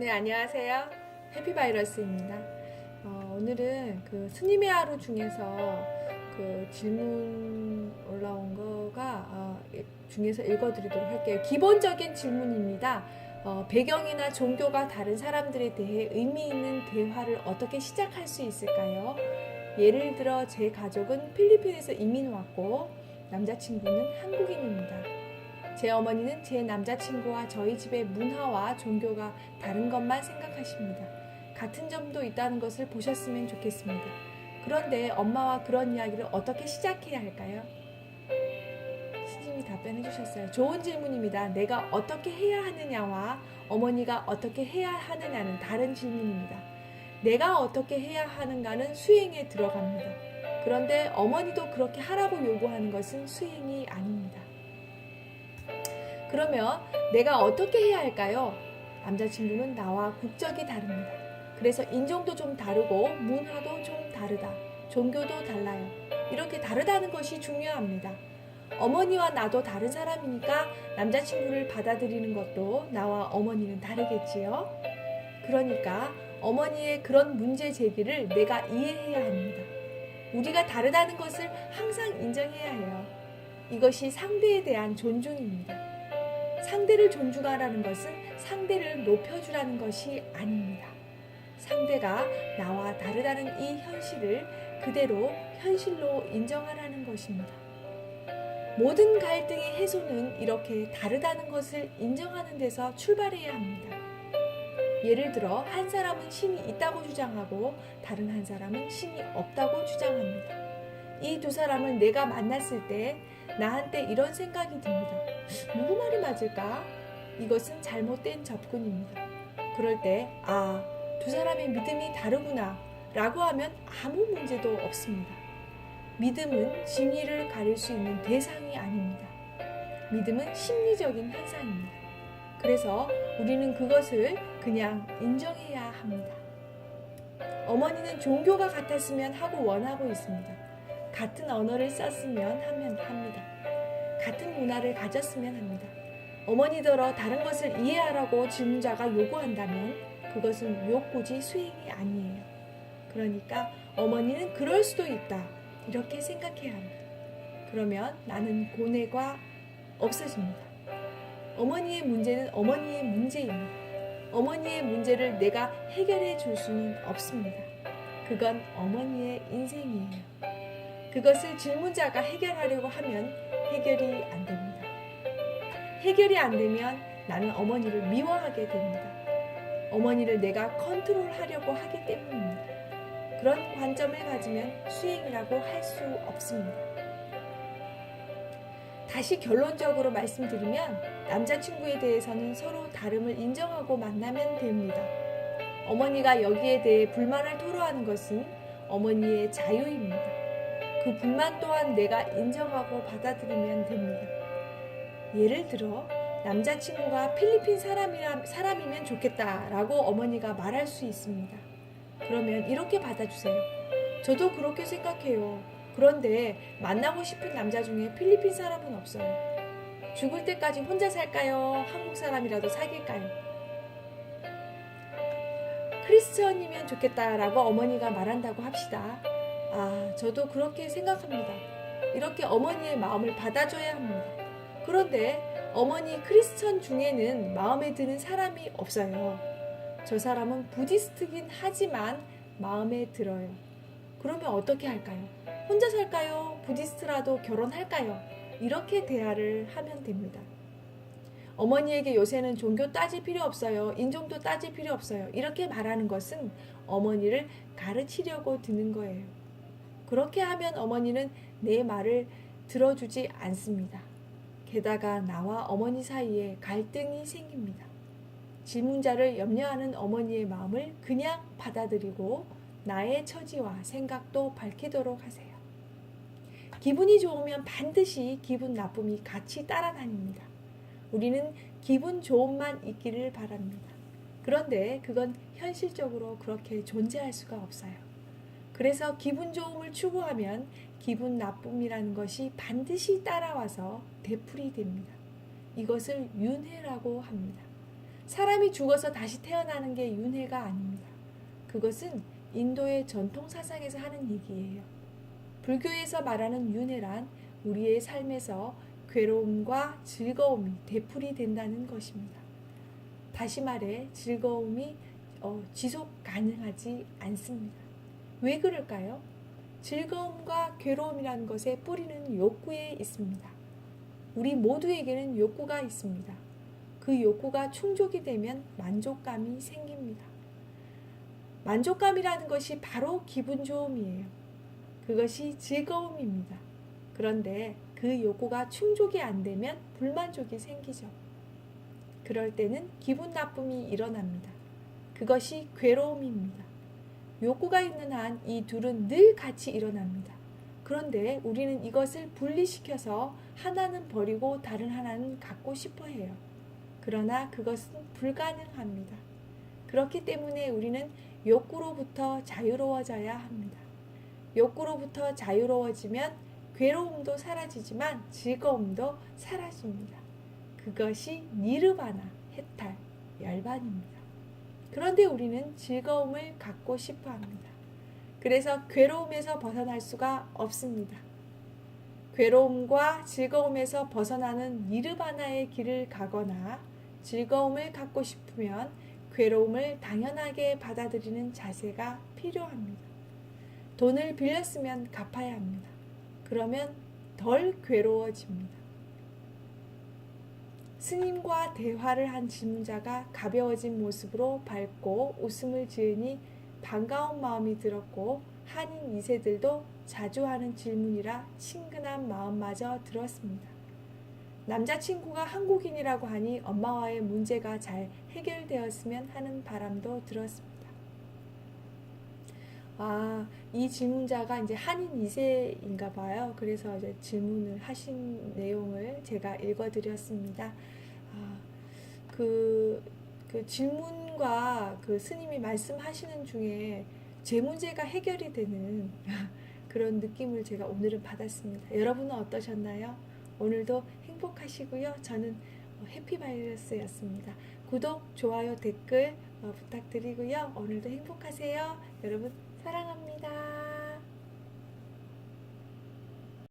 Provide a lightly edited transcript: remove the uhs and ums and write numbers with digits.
네, 안녕하세요. 해피바이러스입니다. 오늘은 그 스님의 하루 중에서 그 질문 올라온 거가 중에서 읽어드리도록 할게요. 기본적인 질문입니다. 배경이나 종교가 다른 사람들에 대해 의미 있는 대화를 어떻게 시작할 수 있을까요? 예를 들어 제 가족은 필리핀에서 이민 왔고 남자친구는 한국인입니다. 제 어머니는 제 남자친구와 저희 집의 문화와 종교가 다른 것만 생각하십니다. 같은 점도 있다는 것을 보셨으면 좋겠습니다. 그런데 엄마와 그런 이야기를 어떻게 시작해야 할까요? 스님이 답변해 주셨어요. 좋은 질문입니다. 내가 어떻게 해야 하느냐와 어머니가 어떻게 해야 하느냐는 다른 질문입니다. 내가 어떻게 해야 하는가는 수행에 들어갑니다. 그런데 어머니도 그렇게 하라고 요구하는 것은 수행이 아닙니다. 그러면 내가 어떻게 해야 할까요? 남자친구는 나와 국적이 다릅니다. 그래서 인종도 좀 다르고 문화도 좀 다르다. 종교도 달라요. 이렇게 다르다는 것이 중요합니다. 어머니와 나도 다른 사람이니까 남자친구를 받아들이는 것도 나와 어머니는 다르겠지요. 그러니까 어머니의 그런 문제 제기를 내가 이해해야 합니다. 우리가 다르다는 것을 항상 인정해야 해요. 이것이 상대에 대한 존중입니다. 상대를 존중하라는 것은 상대를 높여주라는 것이 아닙니다. 상대가 나와 다르다는 이 현실을 그대로 현실로 인정하라는 것입니다. 모든 갈등의 해소는 이렇게 다르다는 것을 인정하는 데서 출발해야 합니다. 예를 들어 한 사람은 신이 있다고 주장하고 다른 한 사람은 신이 없다고 주장합니다. 이 두 사람을 내가 만났을 때 나한테 이런 생각이 듭니다. 누구 말이 맞을까? 이것은 잘못된 접근입니다. 그럴 때 두 사람의 믿음이 다르구나 라고 하면 아무 문제도 없습니다. 믿음은 진리를 가릴 수 있는 대상이 아닙니다. 믿음은 심리적인 현상입니다. 그래서 우리는 그것을 그냥 인정해야 합니다. 어머니는 종교가 같았으면 하고 원하고 있습니다. 같은 언어를 썼으면 합니다. 같은 문화를 가졌으면 합니다. 어머니더러 다른 것을 이해하라고 질문자가 요구한다면 그것은 욕구지 수행이 아니에요. 그러니까 어머니는 그럴 수도 있다. 이렇게 생각해야 합니다. 그러면 나는 고뇌가 없어집니다. 어머니의 문제는 어머니의 문제입니다. 어머니의 문제를 내가 해결해 줄 수는 없습니다. 그건 어머니의 인생이에요. 그것을 질문자가 해결하려고 하면 해결이 안 됩니다. 해결이 안 되면 나는 어머니를 미워하게 됩니다. 어머니를 내가 컨트롤하려고 하기 때문입니다. 그런 관점을 가지면 수행이라고 할 수 없습니다. 다시 결론적으로 말씀드리면 남자친구에 대해서는 서로 다름을 인정하고 만나면 됩니다. 어머니가 여기에 대해 불만을 토로하는 것은 어머니의 자유입니다. 그 불만 또한 내가 인정하고 받아들이면 됩니다. 예를 들어 남자친구가 필리핀 사람이면 좋겠다라고 어머니가 말할 수 있습니다. 그러면 이렇게 받아주세요. 저도 그렇게 생각해요. 그런데 만나고 싶은 남자 중에 필리핀 사람은 없어요. 죽을 때까지 혼자 살까요? 한국 사람이라도 사귈까요? 크리스천이면 좋겠다라고 어머니가 말한다고 합시다. 저도 그렇게 생각합니다. 이렇게 어머니의 마음을 받아줘야 합니다. 그런데 어머니 크리스천 중에는 마음에 드는 사람이 없어요. 저 사람은 부디스트긴 하지만 마음에 들어요. 그러면 어떻게 할까요? 혼자 살까요? 부디스트라도 결혼할까요? 이렇게 대화를 하면 됩니다. 어머니에게 요새는 종교 따질 필요 없어요. 인종도 따질 필요 없어요. 이렇게 말하는 것은 어머니를 가르치려고 드는 거예요. 그렇게 하면 어머니는 내 말을 들어주지 않습니다. 게다가 나와 어머니 사이에 갈등이 생깁니다. 질문자를 염려하는 어머니의 마음을 그냥 받아들이고 나의 처지와 생각도 밝히도록 하세요. 기분이 좋으면 반드시 기분 나쁨이 같이 따라다닙니다. 우리는 기분 좋음만 있기를 바랍니다. 그런데 그건 현실적으로 그렇게 존재할 수가 없어요. 그래서 기분 좋음을 추구하면 기분 나쁨이라는 것이 반드시 따라와서 되풀이 됩니다. 이것을 윤회라고 합니다. 사람이 죽어서 다시 태어나는 게 윤회가 아닙니다. 그것은 인도의 전통 사상에서 하는 얘기예요. 불교에서 말하는 윤회란 우리의 삶에서 괴로움과 즐거움이 되풀이 된다는 것입니다. 다시 말해 즐거움이 지속 가능하지 않습니다. 왜 그럴까요? 즐거움과 괴로움이라는 것의 뿌리는 욕구에 있습니다. 우리 모두에게는 욕구가 있습니다. 그 욕구가 충족이 되면 만족감이 생깁니다. 만족감이라는 것이 바로 기분 좋음이에요. 그것이 즐거움입니다. 그런데 그 욕구가 충족이 안 되면 불만족이 생기죠. 그럴 때는 기분 나쁨이 일어납니다. 그것이 괴로움입니다. 욕구가 있는 한 이 둘은 늘 같이 일어납니다. 그런데 우리는 이것을 분리시켜서 하나는 버리고 다른 하나는 갖고 싶어 해요. 그러나 그것은 불가능합니다. 그렇기 때문에 우리는 욕구로부터 자유로워져야 합니다. 욕구로부터 자유로워지면 괴로움도 사라지지만 즐거움도 사라집니다. 그것이 니르바나, 해탈, 열반입니다. 그런데 우리는 즐거움을 갖고 싶어 합니다. 그래서 괴로움에서 벗어날 수가 없습니다. 괴로움과 즐거움에서 벗어나는 니르바나의 길을 가거나 즐거움을 갖고 싶으면 괴로움을 당연하게 받아들이는 자세가 필요합니다. 돈을 빌렸으면 갚아야 합니다. 그러면 덜 괴로워집니다. 스님과 대화를 한 질문자가 가벼워진 모습으로 밝고 웃음을 지으니 반가운 마음이 들었고 한인 2세들도 자주 하는 질문이라 친근한 마음마저 들었습니다. 남자친구가 한국인이라고 하니 엄마와의 문제가 잘 해결되었으면 하는 바람도 들었습니다. 이 질문자가 이제 한인 2세인가 봐요. 그래서 이제 질문을 하신 내용을 제가 읽어드렸습니다. 그 질문과 그 스님이 말씀하시는 중에 제 문제가 해결이 되는 그런 느낌을 제가 오늘은 받았습니다. 여러분은 어떠셨나요? 오늘도 행복하시고요. 저는 해피바이러스였습니다. 구독, 좋아요, 댓글 부탁드리고요. 오늘도 행복하세요. 여러분 사랑합니다.